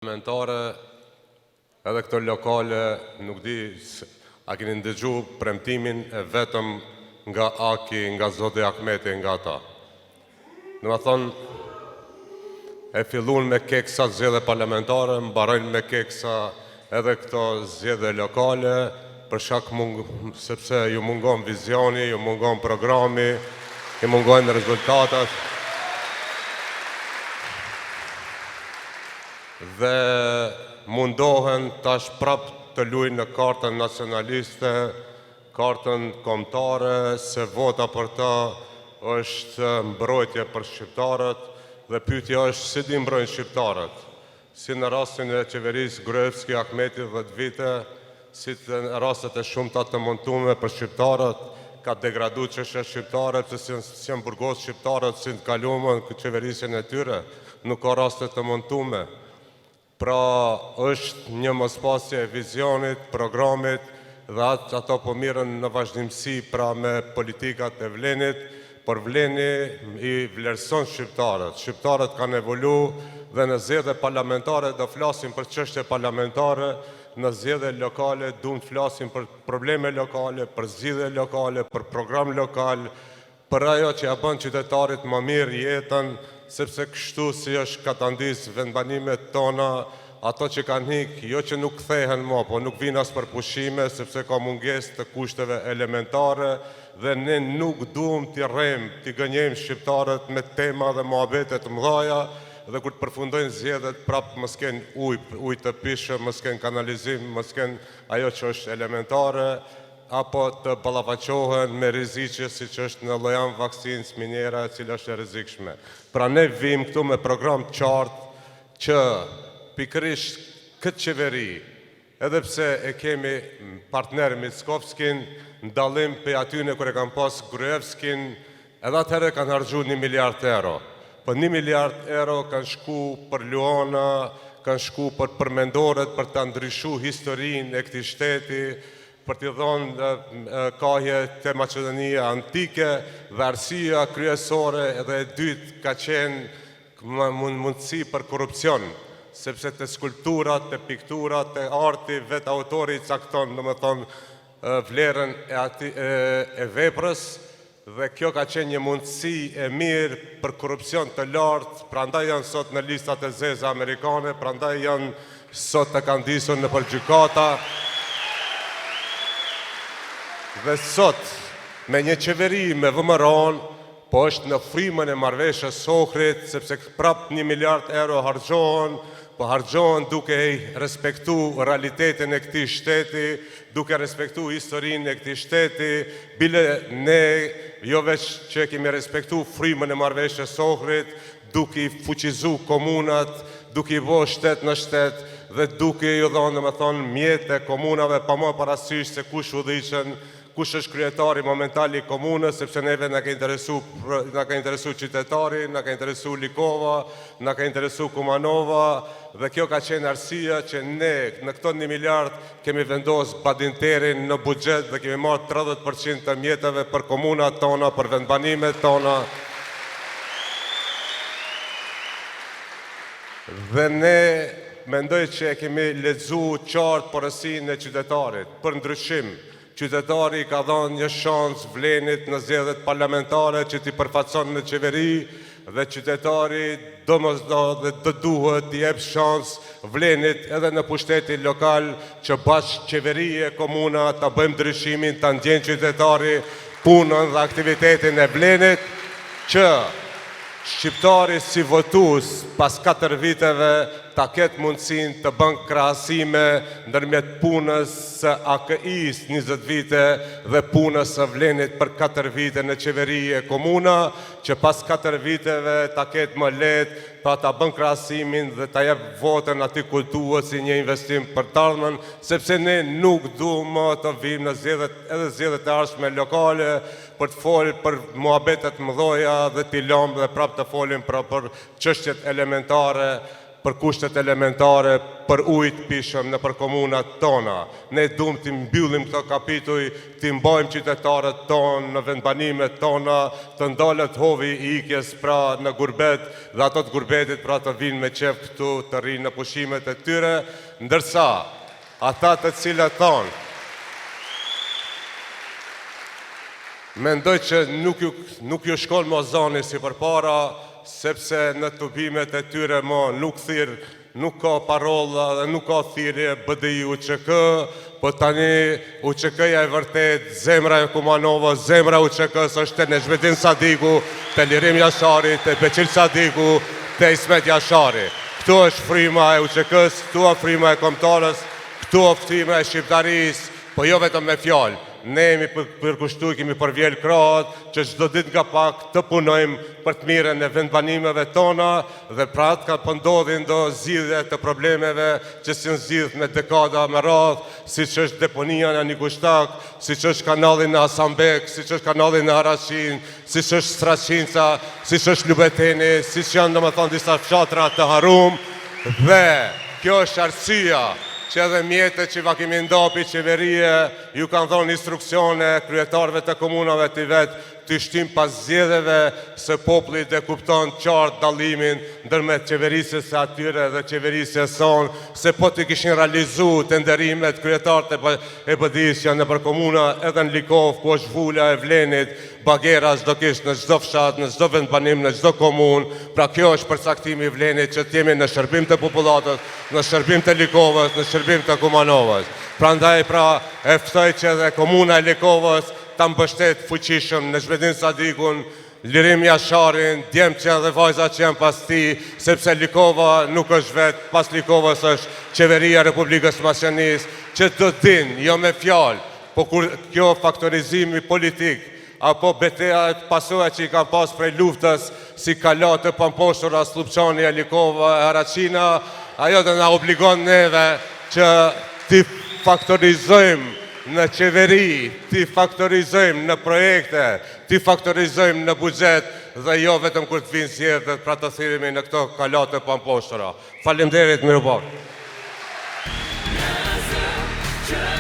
Parlamentare edhe këto lokale nuk di a keni ndëgju premtimin e vetëm nga Aki, nga Zoti Ahmeti, nga ata. Në më thonë, e fillun me keksa zgjedhje parlamentare, mbarojnë me keksa edhe këto zgjedhje lokale, për shkak sepse ju mungon vizioni, ju mungon programi, ju mungojnë rezultatat. Dhe mundohen tash prap të luajnë në kartën nacionaliste, kartën kombëtare, se vota për ta është mbrojtje për shqiptarët, dhe pyetja është si di mbrojnë shqiptarët, si në rastin e qeverisë Gruevski Ahmeti 10 vite, si në rastet e shumta të montuara për shqiptarët, ka degradu çështja shqiptare, pse si janë burgos shqiptarët, si të kaluamën qeverisjen e tyre, nuk ka raste të montuara. Pra është një mospasje e vizionit, programit, dhe ato po mirën në vazhdimsi pra me politikat e Vlenit, por Vleni i vlerëson shqiptarët. Shqiptarët kanë evolu dhe në zgjedhje parlamentare do flasim për çështje parlamentare, në zgjedhje lokale duam të flasim për probleme lokale, për zgjidhje lokale, për program lokal, për ajo që ja bën qytetarit më mirë jetën, sepse kështu si është katandis vendbanimet tona, ato që kanë hik, jo që nuk kthehen më, po nuk vinë as për pushime, sepse ka mungesë të kushteve elementare, dhe ne nuk duam t'i rrejmë, t'i gënjejmë shqiptarët me tema dhe mohabete të mëdhaja, dhe kur të përfundojnë zgjedhjet prapë mos kenë ujë të pishëm, mos kenë kanalizim, mos kenë ajo që është elementare, apo të ballafaqohen me rreziqe siç është në llojan vaksinë minjera e cila është e rrezikshme. Pra ne vim këtu me program të qartë që pikërisht këtë qeveri, edhe pse e kemi partner Mickovskin, ndallim pe atyne kur e kanë pas Gruevskin, edhe atëherë kanë harxhu 1 miliard euro. Po 1 miliard euro kanë shku për Luana, kanë shku për përmendoret, për të ndryshu historinë e këtij shteti, për t'i dhonë kahje të Maqedonia antike, dhe arsyeja kryesore edhe e dytë ka qenë mundësi për korrupsion, sepse të skulpturat, të pikturat, të arti, vetë autori i cakton, domethënë vlerën e veprës, dhe kjo ka qenë një mundësi e mirë për korrupsion të lartë, prandaj janë sot në listat e zeza amerikane, prandaj janë sot të kandisur në gjykata. Dhe sot, me një qeveri me vëmëron, po është në frymën e marrëveshjes Ohrit, sepse prap 1 miliard euro harxhohen, po harxhohen duke respektu realitetin e këtij shteti, duke respektu historinë e këtij shteti, bile ne jo veç që kemi respektu frymën e marrëveshjes Ohrit, duke i fuqizu komunat, duke i bo shtet në shtet, dhe duke ju dhënë domethënë mjetë e komunave pa më parasysh se kush udhëhiqen, kush është kryetari momental i komunës, sepse neve na ka interesu qytetari, na ka interesu Likova, na ka interesu Kumanova, dhe kjo ka qenë arsyeja që ne në këto 1 miliard kemi vendos padinterin në buxhet dhe kemi marrë 30% të mjeteve për komunat tona, për vendbanimet tona. Dhe ne mendoj që e kemi lexuar qartë porosinë e qytetarit, për ndryshim. Qytetari ka dhënë një shans Vlenit në zgjedhjet parlamentare që t'i përfaqëson në qeveri, dhe qytetari domosdoshmë dhe duhet t'i jep shans Vlenit edhe në pushtetin lokal që bashkë qeveri e komuna ta bëjmë ndryshimin, ta ndjen qytetari punën dhe aktivitetin e Vlenit, që shqiptari si votues pas 4 viteve ta ketë mundësinë të bën krahasime ndërmjet punës së AKI-s 20 vite dhe punës së Vlenit për 4 vite në qeveri e komuna, që pas 4 viteve ta ketë më lehtë pa ta bën krahasimin dhe ta jep votën atij kultues si një investim për të ardhmen, sepse ne nuk duam të vim në zgjedhjet e ardhshme lokale për të folë për muhabetet mëdhoja dhe t'i lëmë dhe prap të folim për çështjet elementare, për kushtet elementare, për ujtë pishëm në për komunat tona. Ne dumë të mbyllim këto kapituj, të mbajmë qytetarët tonë në vendbanimet tona, të ndalët hovi i ikjes pra në gurbet dhe ato të gurbetit pra të vinë me qef këtu të rinë në pushimet e tyre, ndërsa ata të cilët thonë, mendoj që nuk ju shkon mozani si përpara, sepse në tubimet e tyre nuk thirë, nuk ka parolla dhe nuk ka thirrje BDI UÇK, po tani UÇK-ja e vërtet, zemra e Kumanovës, zemra UÇK-s është te Nezhmedin Sadiku, te Lirim Jashari, te Beqir Sadiku, te Ismet Jashari. Këtu është frima e UÇK-s, këtu është frima e kombëtarës, këtu është frima e shqiptarisë, po jo vetëm me fjalë. Ne jemi përkushtu, kemi përvjel krahët, që çdo ditë nga pak të punojmë për të mirën e vendbanimeve tona dhe pra të ka pëndodhin do zgjidhje të problemeve që si zgjidh me dekada me radhë, si që është deponia në Nikushtak, si që është kanali në Hasanbek, si që është kanali në Harashin, si që është Straçinca, si që është Lubeteni, si që janë domethënë disa fshatra të harum, dhe kjo është arsyeja që edhe mjetët që va kemi ndapi qeverie, ju kanë thonë instruksione kryetarëve të komunave të vetë të shtim pas zgjedhjeve se populli dhe kupton qartë dallimin ndërmjet qeverisës së atyre dhe qeverisë sonë, se po të kishin realizu të nderimet kryetarët e BDI-s janë nëpër komuna edhe në Likov, ku është Vula e Vlenit, bagera çdo kish në çdo fshat, në çdo vendbanim, në çdo komunë. Pra kjo është përcaktimi i Vlenit që të jemi në shërbim të popullatës, në shërbim të Likovës, në shërbim të Kumanovës. Prandaj e ftoj që edhe komuna e Likovës ta mbështet fuqishëm Nezhmedin Sadikun, Lirim Jasharin, Djemçen dhe vajzat që janë pas tij, sepse Likova nuk është vetë, pas Likovës është qeveria e Republikës Maqedonisë, që të dinë, jo me fjalë, po kur kjo faktorizimi politik apo betejat pasojat që i kanë pas prej luftës si kalat të pamposhtura Slupçani, Likova, Haraqina, ajo dhe na obligon neve që t'i faktorizojmë në qeveri, t'i faktorizojmë në projekte, t'i faktorizojmë në buxhet dhe jo vetëm kur të vinë zgjedhjet pra të thirremi në këto kalat të pamposhtura. Faleminderit, mirupafshim.